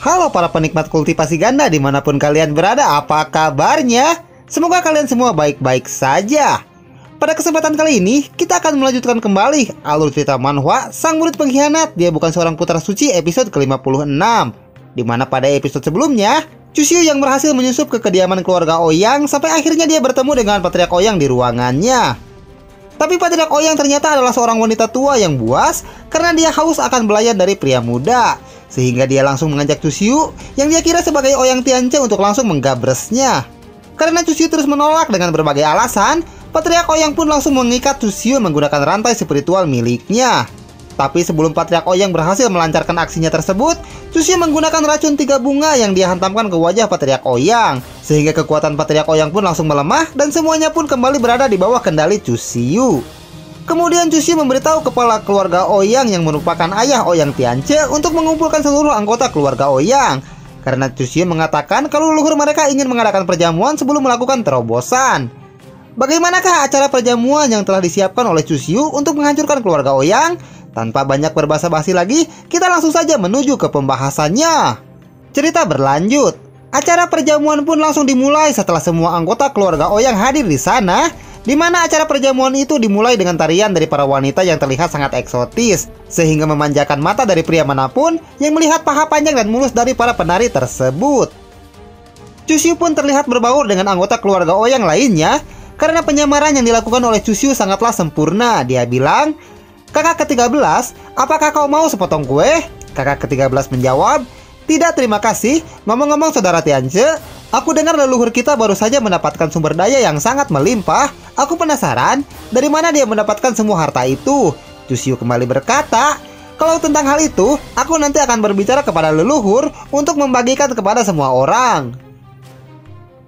Halo para penikmat kultivasi ganda dimanapun kalian berada, apa kabarnya? Semoga kalian semua baik-baik saja. Pada kesempatan kali ini, kita akan melanjutkan kembali alur cerita manhwa Sang Murid Pengkhianat Dia Bukan Seorang Putra Suci episode ke-56. Dimana pada episode sebelumnya, Chusyu yang berhasil menyusup ke kediaman keluarga Ouyang sampai akhirnya dia bertemu dengan Patriark Ouyang di ruangannya. Tapi Patriark Ouyang ternyata adalah seorang wanita tua yang buas karena dia haus akan belayan dari pria muda. Sehingga dia langsung mengajak Chusyu yang dia kira sebagai Ouyang Tianche untuk langsung menggabresnya. Karena Chusyu terus menolak dengan berbagai alasan, Patriark Ouyang pun langsung mengikat Chusyu menggunakan rantai spiritual miliknya. Tapi sebelum Patriark Ouyang berhasil melancarkan aksinya tersebut, Chusyu menggunakan racun 3 bunga yang dia hantamkan ke wajah Patriark Ouyang. Sehingga kekuatan Patriark Ouyang pun langsung melemah dan semuanya pun kembali berada di bawah kendali Chusyu. Kemudian Chusyu memberitahu kepala keluarga Ouyang yang merupakan ayah Ouyang Tianche untuk mengumpulkan seluruh anggota keluarga Ouyang. Karena Chusyu mengatakan kalau leluhur mereka ingin mengadakan perjamuan sebelum melakukan terobosan. Bagaimanakah acara perjamuan yang telah disiapkan oleh Chusyu untuk menghancurkan keluarga Ouyang? Tanpa banyak berbasa-basi lagi, kita langsung saja menuju ke pembahasannya. Cerita berlanjut. Acara perjamuan pun langsung dimulai setelah semua anggota keluarga Ouyang hadir di sana. Di mana acara perjamuan itu dimulai dengan tarian dari para wanita yang terlihat sangat eksotis, sehingga memanjakan mata dari pria manapun yang melihat paha panjang dan mulus dari para penari tersebut. Chusyu pun terlihat berbaur dengan anggota keluarga Ouyang lainnya, karena penyamaran yang dilakukan oleh Chusyu sangatlah sempurna. Dia bilang, "Kakak ke-13, apakah kau mau sepotong kue?" Kakak ke-13 menjawab, "Tidak, terima kasih. Ngomong-ngomong saudara Tianche, aku dengar leluhur kita baru saja mendapatkan sumber daya yang sangat melimpah. Aku penasaran, dari mana dia mendapatkan semua harta itu?" Chusyu kembali berkata, "Kalau tentang hal itu, aku nanti akan berbicara kepada leluhur untuk membagikan kepada semua orang."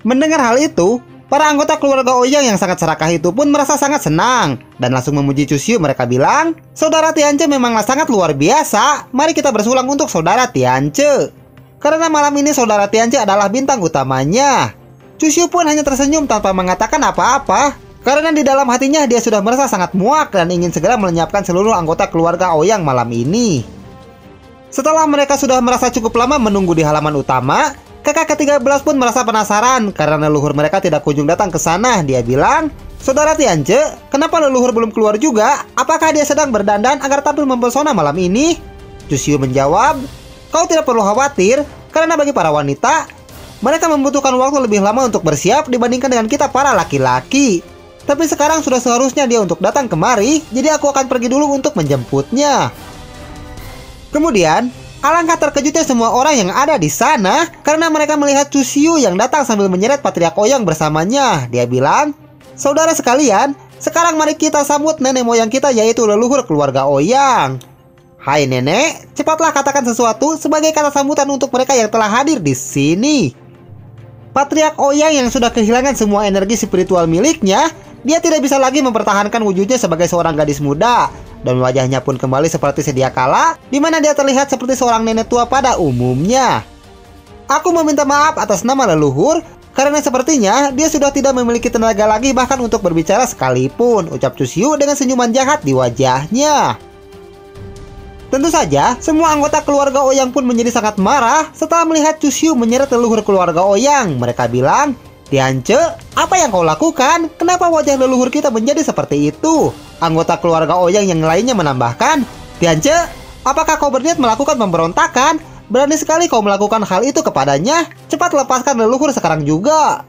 Mendengar hal itu, para anggota keluarga Ouyang yang sangat serakah itu pun merasa sangat senang dan langsung memuji Chusyu. Mereka bilang, "Saudara Tianche memanglah sangat luar biasa. Mari kita bersulang untuk saudara Tianche. Karena malam ini saudara Tianche adalah bintang utamanya." Chusyu pun hanya tersenyum tanpa mengatakan apa-apa. Karena di dalam hatinya dia sudah merasa sangat muak dan ingin segera melenyapkan seluruh anggota keluarga Ouyang malam ini. Setelah mereka sudah merasa cukup lama menunggu di halaman utama, kakak ke-13 pun merasa penasaran karena leluhur mereka tidak kunjung datang ke sana. Dia bilang, "Saudara Tianche, kenapa leluhur belum keluar juga? Apakah dia sedang berdandan agar tampil mempesona malam ini?" Chusyu menjawab, "Kau tidak perlu khawatir, karena bagi para wanita, mereka membutuhkan waktu lebih lama untuk bersiap dibandingkan dengan kita para laki-laki. Tapi sekarang sudah seharusnya dia untuk datang kemari, jadi aku akan pergi dulu untuk menjemputnya." Kemudian, alangkah terkejutnya semua orang yang ada di sana karena mereka melihat Chusyu yang datang sambil menyeret Patriark Ouyang bersamanya. Dia bilang, "Saudara sekalian, sekarang mari kita sambut nenek moyang kita yaitu leluhur keluarga Ouyang. Hai nenek, cepatlah katakan sesuatu sebagai kata sambutan untuk mereka yang telah hadir di sini." Patriark Ouyang yang sudah kehilangan semua energi spiritual miliknya, dia tidak bisa lagi mempertahankan wujudnya sebagai seorang gadis muda. Dan wajahnya pun kembali seperti sedia kala, di mana dia terlihat seperti seorang nenek tua pada umumnya. "Aku meminta maaf atas nama leluhur, karena sepertinya dia sudah tidak memiliki tenaga lagi bahkan untuk berbicara sekalipun," ucap Chusyu dengan senyuman jahat di wajahnya. Tentu saja, semua anggota keluarga Ouyang pun menjadi sangat marah setelah melihat Chusyu menyeret leluhur keluarga Ouyang. Mereka bilang, "Tianche, apa yang kau lakukan? Kenapa wajah leluhur kita menjadi seperti itu?" Anggota keluarga Ouyang yang lainnya menambahkan, "Tianche, apakah kau berniat melakukan pemberontakan? Berani sekali kau melakukan hal itu kepadanya. Cepat lepaskan leluhur sekarang juga."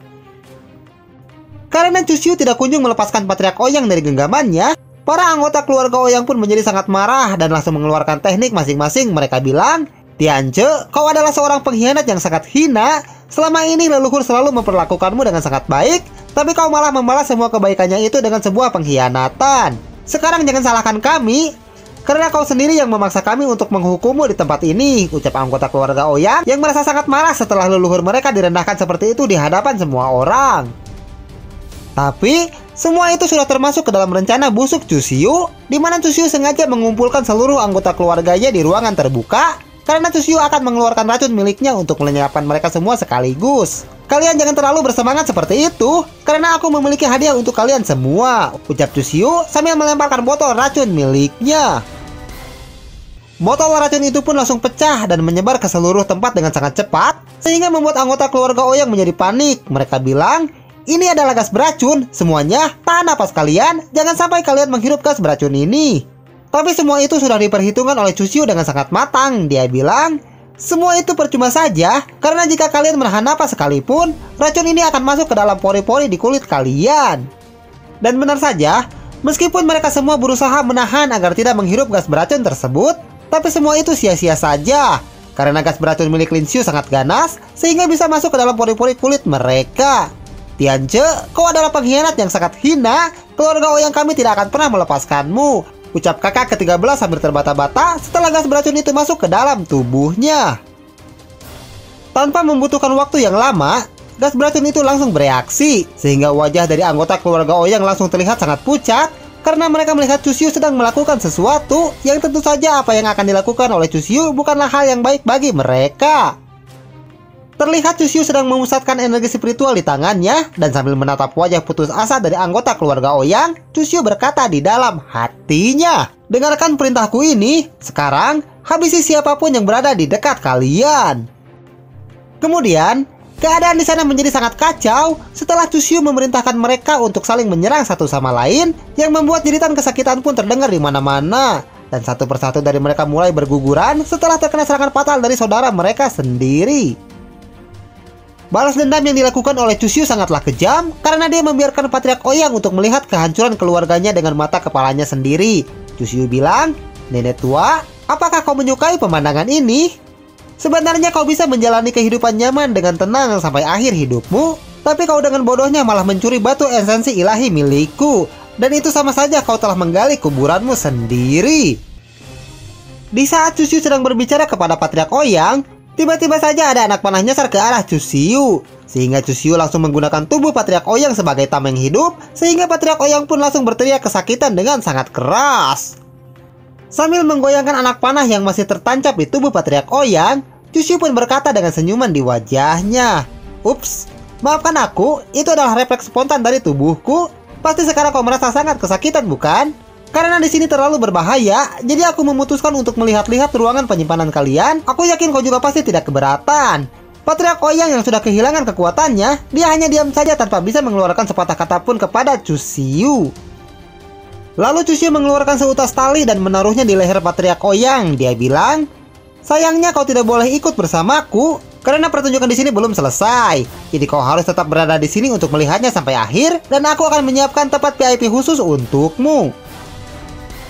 Karena Chusyu tidak kunjung melepaskan Patriark Ouyang dari genggamannya, para anggota keluarga Ouyang pun menjadi sangat marah dan langsung mengeluarkan teknik masing-masing. Mereka bilang, "Tianche, kau adalah seorang pengkhianat yang sangat hina. Selama ini leluhur selalu memperlakukanmu dengan sangat baik, tapi kau malah membalas semua kebaikannya itu dengan sebuah pengkhianatan. Sekarang jangan salahkan kami, karena kau sendiri yang memaksa kami untuk menghukummu di tempat ini," ucap anggota keluarga Ouyang yang merasa sangat marah setelah leluhur mereka direndahkan seperti itu di hadapan semua orang. Tapi semua itu sudah termasuk ke dalam rencana busuk Chusyu, di mana Chusyu sengaja mengumpulkan seluruh anggota keluarganya di ruangan terbuka karena Chusyu akan mengeluarkan racun miliknya untuk melenyapkan mereka semua sekaligus. "Kalian jangan terlalu bersemangat seperti itu, karena aku memiliki hadiah untuk kalian semua," ucap Chusyu sambil melemparkan botol racun miliknya. Botol racun itu pun langsung pecah dan menyebar ke seluruh tempat dengan sangat cepat, sehingga membuat anggota keluarga Ouyang menjadi panik. Mereka bilang, ini adalah gas beracun, semuanya tahan napas kalian, jangan sampai kalian menghirup gas beracun ini. Tapi semua itu sudah diperhitungkan oleh Chu Xiu dengan sangat matang. Dia bilang, semua itu percuma saja, karena jika kalian menahan napas sekalipun, racun ini akan masuk ke dalam pori-pori di kulit kalian. Dan benar saja, meskipun mereka semua berusaha menahan agar tidak menghirup gas beracun tersebut, tapi semua itu sia-sia saja, karena gas beracun milik Lin Xiu sangat ganas, sehingga bisa masuk ke dalam pori-pori kulit mereka. Tianche, kau adalah pengkhianat yang sangat hina, keluarga Ouyang kami tidak akan pernah melepaskanmu, ucap kakak ke-13 sambil terbata-bata setelah gas beracun itu masuk ke dalam tubuhnya. Tanpa membutuhkan waktu yang lama, gas beracun itu langsung bereaksi, sehingga wajah dari anggota keluarga Ouyang langsung terlihat sangat pucat, karena mereka melihat Chu Xiu sedang melakukan sesuatu yang tentu saja apa yang akan dilakukan oleh Chu Xiu bukanlah hal yang baik bagi mereka. Terlihat Chu Xiu sedang memusatkan energi spiritual di tangannya, dan sambil menatap wajah putus asa dari anggota keluarga Ouyang, Chu Xiu berkata di dalam hatinya, dengarkan perintahku ini, sekarang habisi siapapun yang berada di dekat kalian. Kemudian, keadaan di sana menjadi sangat kacau setelah Chu Xiu memerintahkan mereka untuk saling menyerang satu sama lain, yang membuat jeritan kesakitan pun terdengar di mana-mana. Dan satu persatu dari mereka mulai berguguran setelah terkena serangan fatal dari saudara mereka sendiri. Balas dendam yang dilakukan oleh Chu Xiu sangatlah kejam karena dia membiarkan Patriark Ouyang untuk melihat kehancuran keluarganya dengan mata kepalanya sendiri. Chu Xiu bilang, nenek tua, apakah kau menyukai pemandangan ini? Sebenarnya kau bisa menjalani kehidupan nyaman dengan tenang sampai akhir hidupmu, tapi kau dengan bodohnya malah mencuri batu esensi ilahi milikku, dan itu sama saja kau telah menggali kuburanmu sendiri. Di saat Chu Xiu sedang berbicara kepada Patriark Ouyang, tiba-tiba saja ada anak panah nyasar ke arah Chu Xiu, sehingga Chu Xiu langsung menggunakan tubuh Patriark Ouyang sebagai tameng hidup, sehingga Patriark Ouyang pun langsung berteriak kesakitan dengan sangat keras. Sambil menggoyangkan anak panah yang masih tertancap di tubuh Patriark Ouyang, Chu Xiu pun berkata dengan senyuman di wajahnya, "Ups, maafkan aku, itu adalah refleks spontan dari tubuhku. Pasti sekarang kau merasa sangat kesakitan, bukan? Karena di sini terlalu berbahaya, jadi aku memutuskan untuk melihat-lihat ruangan penyimpanan kalian. Aku yakin kau juga pasti tidak keberatan." Patriark Ouyang yang sudah kehilangan kekuatannya, dia hanya diam saja tanpa bisa mengeluarkan sepatah kata pun kepada Chu Xiu. Lalu Chu Xiu mengeluarkan seutas tali dan menaruhnya di leher Patriark Ouyang. Dia bilang, "Sayangnya kau tidak boleh ikut bersamaku, karena pertunjukan di sini belum selesai. Jadi kau harus tetap berada di sini untuk melihatnya sampai akhir, dan aku akan menyiapkan tempat VIP khusus untukmu."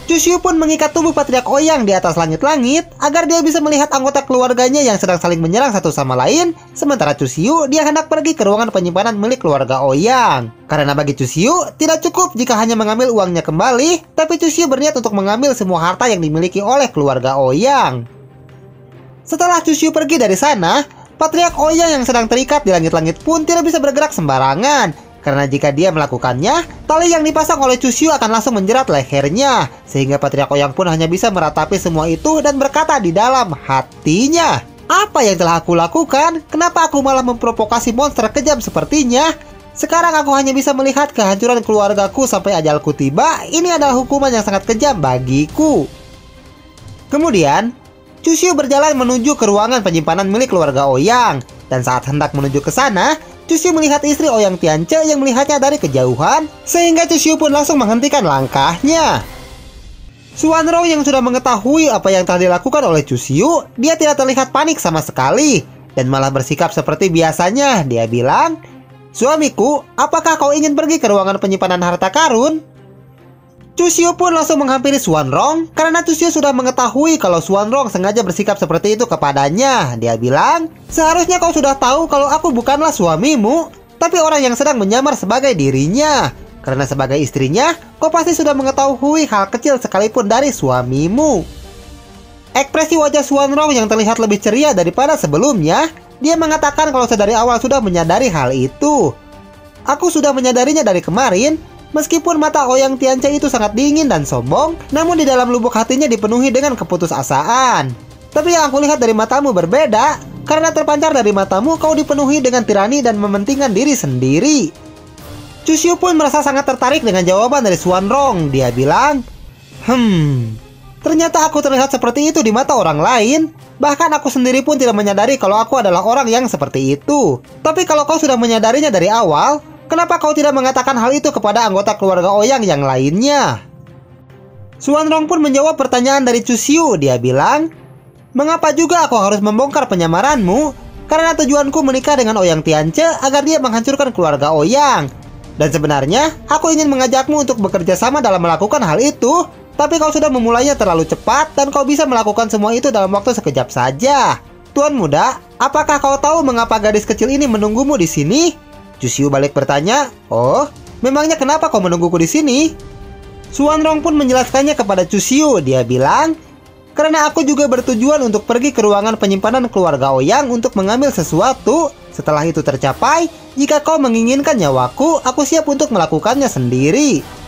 Chu Xiu pun mengikat tubuh Patriark Ouyang di atas langit-langit agar dia bisa melihat anggota keluarganya yang sedang saling menyerang satu sama lain. Sementara Chu Xiu dia hendak pergi ke ruangan penyimpanan milik keluarga Ouyang. Karena bagi Chu Xiu tidak cukup jika hanya mengambil uangnya kembali, tapi Chu Xiu berniat untuk mengambil semua harta yang dimiliki oleh keluarga Ouyang. Setelah Chu Xiu pergi dari sana, Patriark Ouyang yang sedang terikat di langit-langit pun tidak bisa bergerak sembarangan. Karena jika dia melakukannya, tali yang dipasang oleh Chu Xiu akan langsung menjerat lehernya. Sehingga Patriark Ouyang pun hanya bisa meratapi semua itu dan berkata di dalam hatinya, "Apa yang telah aku lakukan? Kenapa aku malah memprovokasi monster kejam sepertinya? Sekarang aku hanya bisa melihat kehancuran keluargaku sampai ajalku tiba. Ini adalah hukuman yang sangat kejam bagiku." Kemudian, Chu Xiu berjalan menuju ke ruangan penyimpanan milik keluarga Ouyang. Dan saat hendak menuju ke sana, Chu Xiu melihat istri Ouyang Tianche yang melihatnya dari kejauhan, sehingga Chu Xiu pun langsung menghentikan langkahnya. Xuanrong yang sudah mengetahui apa yang telah dilakukan oleh Chu Xiu, dia tidak terlihat panik sama sekali, dan malah bersikap seperti biasanya. Dia bilang, "Suamiku, apakah kau ingin pergi ke ruangan penyimpanan harta karun?" Chu Xiu pun langsung menghampiri Xuanrong karena Chu Xiu sudah mengetahui kalau Xuanrong sengaja bersikap seperti itu kepadanya. Dia bilang, "Seharusnya kau sudah tahu kalau aku bukanlah suamimu, tapi orang yang sedang menyamar sebagai dirinya. Karena sebagai istrinya, kau pasti sudah mengetahui hal kecil sekalipun dari suamimu." Ekspresi wajah Xuanrong yang terlihat lebih ceria daripada sebelumnya. Dia mengatakan kalau sedari awal sudah menyadari hal itu. "Aku sudah menyadarinya dari kemarin. Meskipun mata Ouyang Tianche itu sangat dingin dan sombong, namun di dalam lubuk hatinya dipenuhi dengan keputusasaan. Tapi yang aku lihat dari matamu berbeda, karena terpancar dari matamu kau dipenuhi dengan tirani dan mementingkan diri sendiri." Chu Xiu pun merasa sangat tertarik dengan jawaban dari Xuanrong. Dia bilang, Ternyata aku terlihat seperti itu di mata orang lain. Bahkan aku sendiri pun tidak menyadari kalau aku adalah orang yang seperti itu. Tapi kalau kau sudah menyadarinya dari awal, kenapa kau tidak mengatakan hal itu kepada anggota keluarga Ouyang yang lainnya? Xuanrong pun menjawab pertanyaan dari Chu Xiu. Dia bilang, "Mengapa juga aku harus membongkar penyamaranmu? Karena tujuanku menikah dengan Ouyang Tianche agar dia menghancurkan keluarga Ouyang. Dan sebenarnya, aku ingin mengajakmu untuk bekerja sama dalam melakukan hal itu. Tapi kau sudah memulainya terlalu cepat dan kau bisa melakukan semua itu dalam waktu sekejap saja. Tuan muda, apakah kau tahu mengapa gadis kecil ini menunggumu di sini?" Chu Xiu balik bertanya, "Oh, memangnya kenapa kau menungguku di sini?" Xuanrong pun menjelaskannya kepada Chu Xiu. Dia bilang, "Karena aku juga bertujuan untuk pergi ke ruangan penyimpanan keluarga Ouyang untuk mengambil sesuatu. Setelah itu tercapai, jika kau menginginkan nyawaku, aku siap untuk melakukannya sendiri."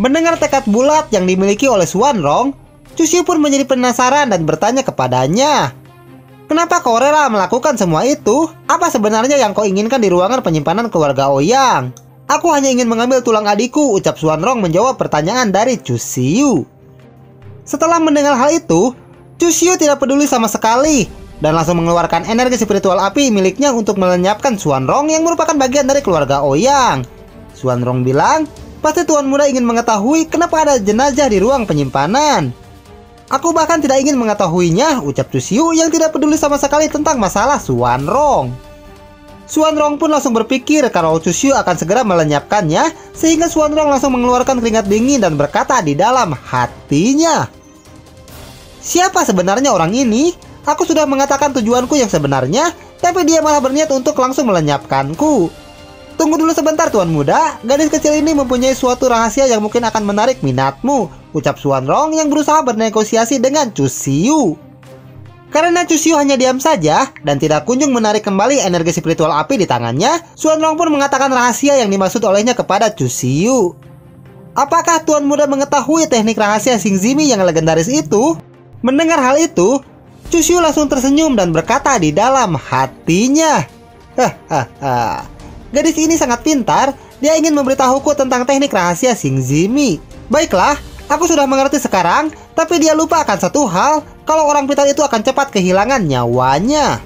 Mendengar tekad bulat yang dimiliki oleh Xuanrong, Chu Xiu pun menjadi penasaran dan bertanya kepadanya, "Kenapa kau rela melakukan semua itu? Apa sebenarnya yang kau inginkan di ruangan penyimpanan keluarga Ouyang?" "Aku hanya ingin mengambil tulang adikku," ucap Xuanrong menjawab pertanyaan dari Chu Xiu. Setelah mendengar hal itu, Chu Xiu tidak peduli sama sekali dan langsung mengeluarkan energi spiritual api miliknya untuk melenyapkan Xuanrong yang merupakan bagian dari keluarga Ouyang. Xuanrong bilang, "Pasti tuan muda ingin mengetahui kenapa ada jenazah di ruang penyimpanan." "Aku bahkan tidak ingin mengetahuinya," ucap Chu Xiu yang tidak peduli sama sekali tentang masalah Xuanrong. Xuanrong pun langsung berpikir kalau Chu Xiu akan segera melenyapkannya, sehingga Xuanrong langsung mengeluarkan keringat dingin dan berkata di dalam hatinya, "Siapa sebenarnya orang ini? Aku sudah mengatakan tujuanku yang sebenarnya, tapi dia malah berniat untuk langsung melenyapkanku. Tunggu dulu sebentar tuan muda, gadis kecil ini mempunyai suatu rahasia yang mungkin akan menarik minatmu," ucap Xuanrong yang berusaha bernegosiasi dengan Chu Xiu. Karena Chu Xiu hanya diam saja dan tidak kunjung menarik kembali energi spiritual api di tangannya, Xuanrong pun mengatakan rahasia yang dimaksud olehnya kepada Chu Xiu. "Apakah tuan muda mengetahui teknik rahasia Xing Zimi yang legendaris itu?" Mendengar hal itu, Chu Xiu langsung tersenyum dan berkata di dalam hatinya, "Hahaha. Gadis ini sangat pintar, dia ingin memberitahuku tentang teknik rahasia Xing Zimi. Baiklah, aku sudah mengerti sekarang, tapi dia lupa akan satu hal, kalau orang pintar itu akan cepat kehilangan nyawanya."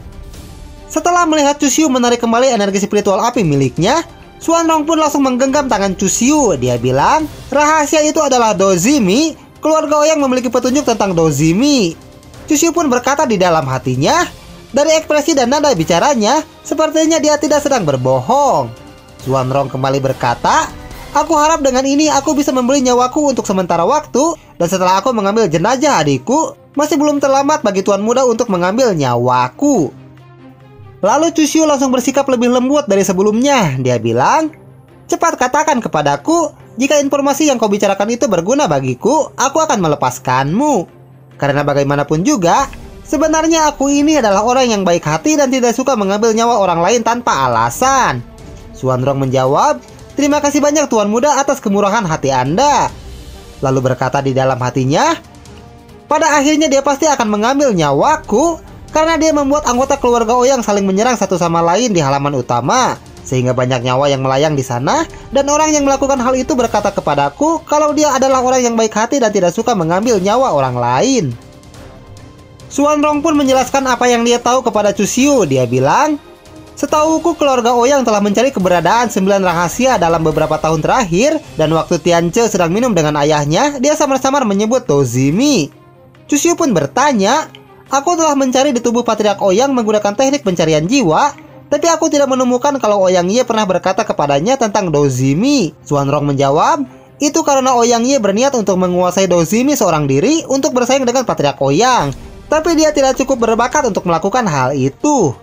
Setelah melihat Chu Xiu menarik kembali energi spiritual api miliknya, Xuanrong pun langsung menggenggam tangan Chu Xiu. Dia bilang, "Rahasia itu adalah Dozimi, keluarga Ouyang memiliki petunjuk tentang Dozimi." Chu Xiu pun berkata di dalam hatinya, dari ekspresi dan nada bicaranya, sepertinya dia tidak sedang berbohong. Xuanrong kembali berkata, "Aku harap dengan ini aku bisa membeli nyawaku untuk sementara waktu, dan setelah aku mengambil jenazah adikku, masih belum terlambat bagi tuan muda untuk mengambil nyawaku." Lalu Chu Xiu langsung bersikap lebih lembut dari sebelumnya. Dia bilang, "Cepat katakan kepadaku, jika informasi yang kau bicarakan itu berguna bagiku, aku akan melepaskanmu. Karena bagaimanapun juga, sebenarnya aku ini adalah orang yang baik hati dan tidak suka mengambil nyawa orang lain tanpa alasan." Xuanrong menjawab, "Terima kasih banyak tuan muda atas kemurahan hati Anda." Lalu berkata di dalam hatinya, "Pada akhirnya dia pasti akan mengambil nyawaku, karena dia membuat anggota keluarga Ouyang saling menyerang satu sama lain di halaman utama, sehingga banyak nyawa yang melayang di sana, dan orang yang melakukan hal itu berkata kepadaku kalau dia adalah orang yang baik hati dan tidak suka mengambil nyawa orang lain." Xuanrong pun menjelaskan apa yang dia tahu kepada Chu Xiu. Dia bilang, "Setahuku keluarga Ouyang telah mencari keberadaan 9 rahasia dalam beberapa tahun terakhir, dan waktu Tianche sedang minum dengan ayahnya, dia samar-samar menyebut Dozimi." Chu Xiu pun bertanya, "Aku telah mencari di tubuh Patriark Ouyang menggunakan teknik pencarian jiwa, tapi aku tidak menemukan kalau Ouyang Ye pernah berkata kepadanya tentang Dozimi." Xuanrong menjawab, "Itu karena Ouyang Ye berniat untuk menguasai Dozimi seorang diri untuk bersaing dengan Patriark Ouyang, tapi dia tidak cukup berbakat untuk melakukan hal itu."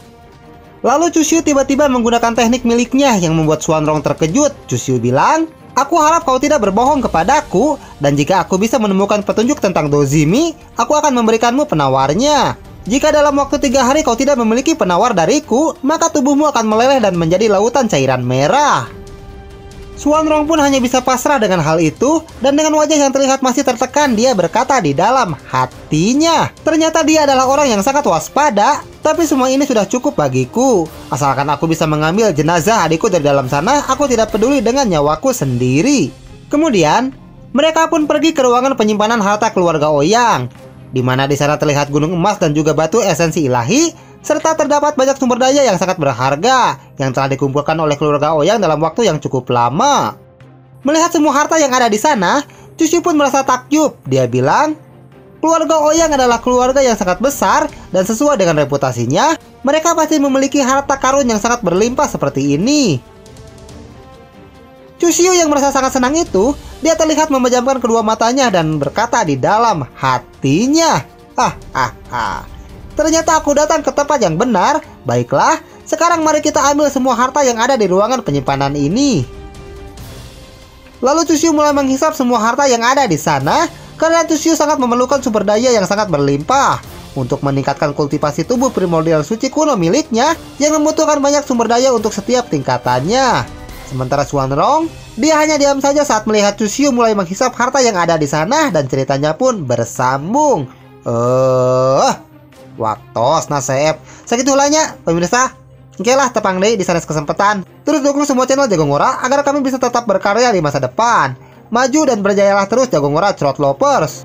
Lalu Chu Xiu tiba-tiba menggunakan teknik miliknya yang membuat Xuanrong terkejut. Chu Xiu bilang, "Aku harap kau tidak berbohong kepadaku, dan jika aku bisa menemukan petunjuk tentang Dozimi, aku akan memberikanmu penawarnya. Jika dalam waktu 3 hari kau tidak memiliki penawar dariku, maka tubuhmu akan meleleh dan menjadi lautan cairan merah." Xuanrong pun hanya bisa pasrah dengan hal itu, dan dengan wajah yang terlihat masih tertekan, dia berkata di dalam hatinya, "Ternyata dia adalah orang yang sangat waspada, tapi semua ini sudah cukup bagiku. Asalkan aku bisa mengambil jenazah adikku dari dalam sana, aku tidak peduli dengan nyawaku sendiri." Kemudian, Mereka pun pergi ke ruangan penyimpanan harta keluarga Ouyang, di mana di sana terlihat gunung emas dan juga batu esensi ilahi, serta terdapat banyak sumber daya yang sangat berharga yang telah dikumpulkan oleh keluarga Ouyang dalam waktu yang cukup lama. Melihat semua harta yang ada di sana, Cucu pun merasa takjub. Dia bilang, keluarga Ouyang adalah keluarga yang sangat besar dan sesuai dengan reputasinya, mereka pasti memiliki harta karun yang sangat berlimpah seperti ini. Cucu yang merasa sangat senang itu, dia terlihat memejamkan kedua matanya dan berkata di dalam hatinya, ternyata aku datang ke tempat yang benar. Baiklah, sekarang mari kita ambil semua harta yang ada di ruangan penyimpanan ini. Lalu Cucu mulai menghisap semua harta yang ada di sana, karena Cucu sangat memerlukan sumber daya yang sangat berlimpah untuk meningkatkan kultivasi tubuh primordial suci kuno miliknya yang membutuhkan banyak sumber daya untuk setiap tingkatannya. Sementara Xuanrong, dia hanya diam saja saat melihat Cucu mulai menghisap harta yang ada di sana dan ceritanya pun bersambung. Waktos nasib. Segitulahnya, pemirsa. Oke lah, tepang deh di sana kesempatan. Terus dukung semua channel Jago Ngora agar kami bisa tetap berkarya di masa depan. Maju dan berjayalah terus Jago Ngora Trot Lovers.